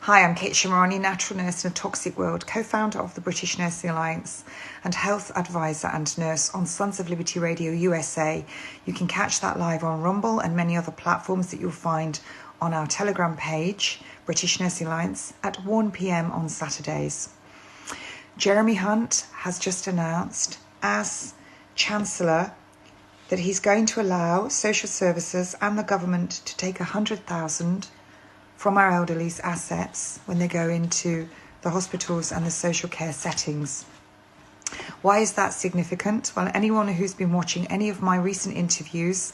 Hi, I'm Kate Shamarani, natural nurse in a toxic world, co-founder of the British Nursing Alliance and health advisor and nurse on Sons of Liberty Radio USA. You can catch that live on Rumble and many other platforms that you'll find on our Telegram page, British Nursing Alliance, at 1 p.m. on Saturdays. Jeremy Hunt has just announced as Chancellor that he's going to allow social services and the government to take 100,000 from our elderly's assets when they go into the hospitals and the social care settings. Why is that significant? Well, anyone who's been watching any of my recent interviews,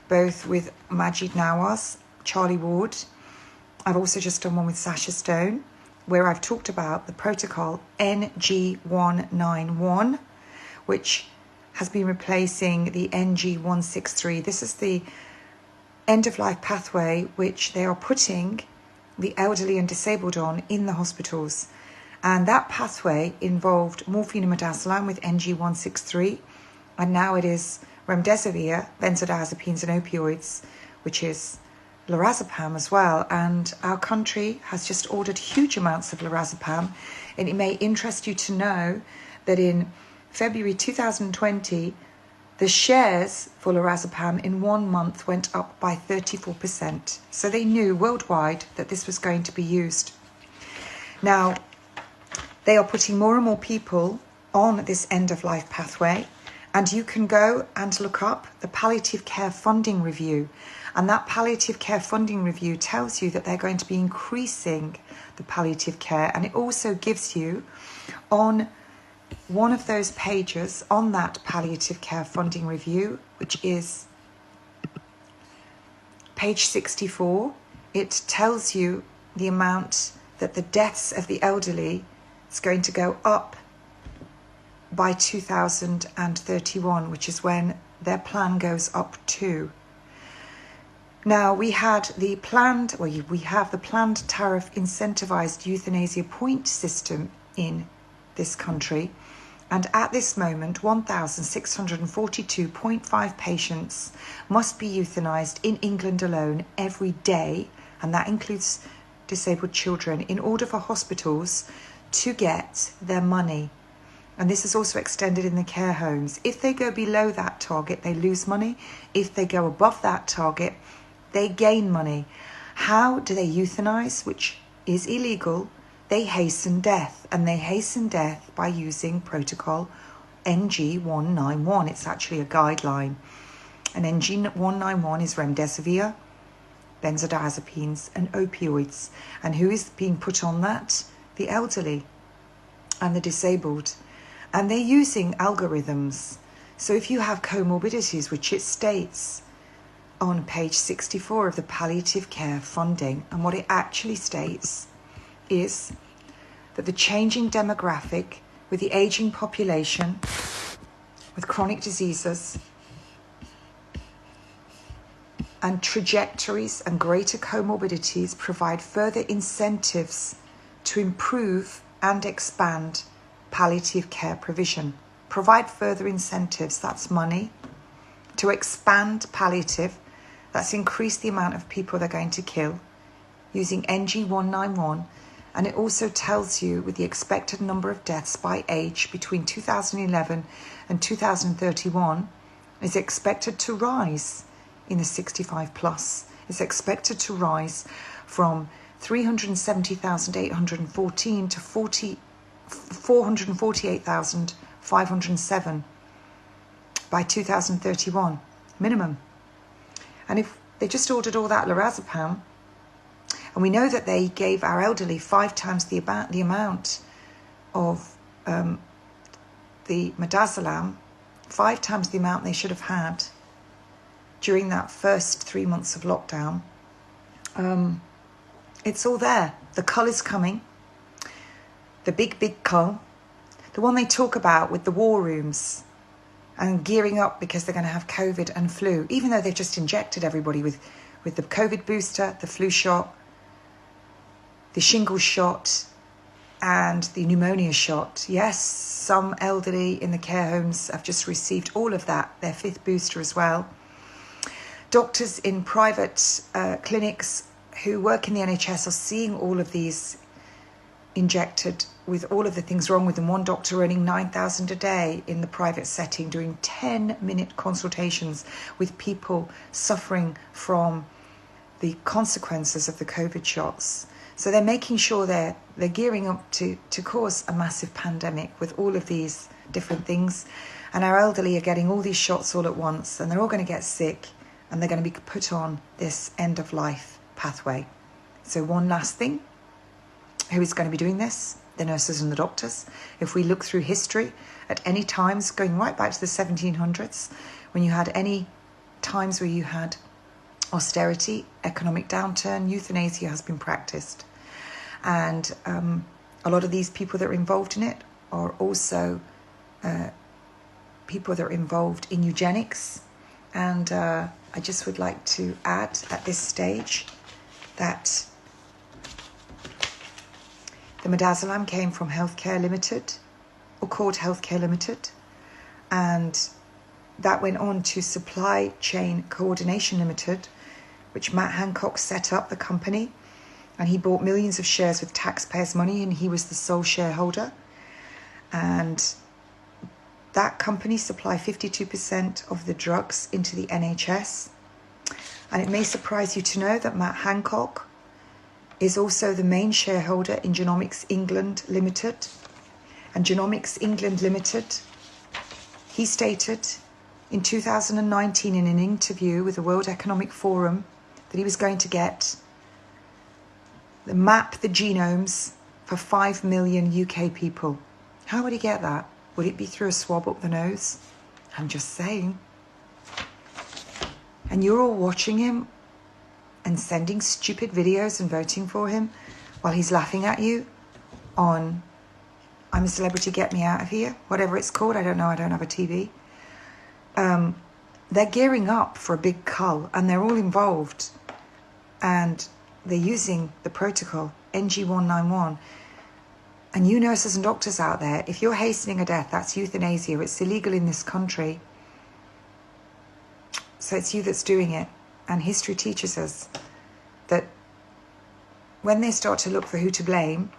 both with Majid Nawaz, Charlie Ward, I've also just done one with Sasha Stone, where I've talked about the protocol NG191, which has been replacing the NG163. This is the end-of-life pathway which they are putting the elderly and disabled on in the hospitals. And that pathway involved morphine and midazolam with NG163, and now it is remdesivir, benzodiazepines and opioids, which is lorazepam as well. And our country has just ordered huge amounts of lorazepam, and it may interest you to know that in February 2020, the shares for lorazepam in 1 month went up by 34%. So they knew worldwide that this was going to be used. Now, they are putting more and more people on this end-of-life pathway, and you can go and look up the palliative care funding review. And that palliative care funding review tells you that they're going to be increasing the palliative care, and it also gives you on one of those pages on that palliative care funding review, which is page 64, it tells you the amount that the deaths of the elderly is going to go up by 2031, which is when their plan goes up to. Now, we have the planned tariff incentivized euthanasia point system in this country, and at this moment 1,642.5 patients must be euthanized in England alone every day, and that includes disabled children, in order for hospitals to get their money. And this is also extended in the care homes. If they go below that target, they lose money. If they go above that target, they gain money. How do they euthanize, which is illegal? They hasten death, and they hasten death by using protocol NG191. It's actually a guideline. And NG191 is remdesivir, benzodiazepines and opioids. And who is being put on that? The elderly and the disabled. And they're using algorithms. So if you have comorbidities, which it states on page 64 of the palliative care funding, and what it actually states is that the changing demographic with the aging population, with chronic diseases and trajectories and greater comorbidities, provide further incentives to improve and expand palliative care provision. Provide further incentives, that's money. To expand palliative, that's increase the amount of people they're going to kill using NG191. And it also tells you with the expected number of deaths by age between 2011 and 2031 is expected to rise in the 65 plus. It's expected to rise from 370,814 to 448,507 by 2031 minimum. And if they just ordered all that lorazepam, and we know that they gave our elderly 5 times the amount of the midazolam, 5 times the amount they should have had during that first 3 months of lockdown. It's all there. The cull is coming. The big cull. The one they talk about with the war rooms and gearing up because they're going to have COVID and flu, even though they've just injected everybody with the COVID booster, the flu shot, the shingles shot and the pneumonia shot. Yes, some elderly in the care homes have just received all of that, their 5th booster as well. Doctors in private clinics who work in the NHS are seeing all of these injected with all of the things wrong with them. One doctor earning 9,000 a day in the private setting, doing 10-minute consultations with people suffering from the consequences of the COVID shots. So they're making sure they're gearing up to cause a massive pandemic with all of these different things. And our elderly are getting all these shots all at once, and they're all going to get sick, and they're going to be put on this end-of-life pathway. So one last thing, who is going to be doing this? The nurses and the doctors. If we look through history, at any times, going right back to the 1700s, when you had any times where you had austerity, economic downturn, euthanasia has been practiced. And a lot of these people that are involved in it are also people that are involved in eugenics. And I just would like to add at this stage that the midazolam came from Healthcare Limited, or called Healthcare Limited, and that went on to Supply Chain Coordination Limited, which Matt Hancock set up the company, and he bought millions of shares with taxpayers' money, and he was the sole shareholder. And that company supplied 52% of the drugs into the NHS. And it may surprise you to know that Matt Hancock is also the main shareholder in Genomics England Limited. And Genomics England Limited, he stated in 2019 in an interview with the World Economic Forum that he was going to map the genomes for 5 million UK people. How would he get that? Would it be through a swab up the nose? I'm just saying. And you're all watching him and sending stupid videos and voting for him while he's laughing at you on I'm a Celebrity, Get Me Out of Here, whatever it's called. I don't know, I don't have a TV. They're gearing up for a big cull, and they're all involved, and they're using the protocol NG191. And you nurses and doctors out there, if you're hastening a death, that's euthanasia. It's illegal in this country. So it's you that's doing it. And history teaches us that when they start to look for who to blame,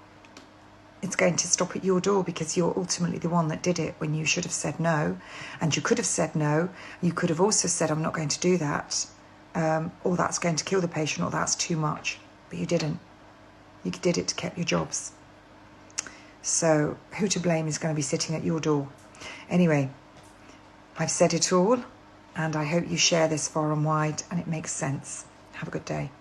it's going to stop at your door, because you're ultimately the one that did it when you should have said no. And you could have said no. You could have also said, I'm not going to do that. Or that's going to kill the patient, or that's too much. But you didn't. You did it to keep your jobs. So who to blame is going to be sitting at your door. Anyway, I've said it all, and I hope you share this far and wide and it makes sense. Have a good day.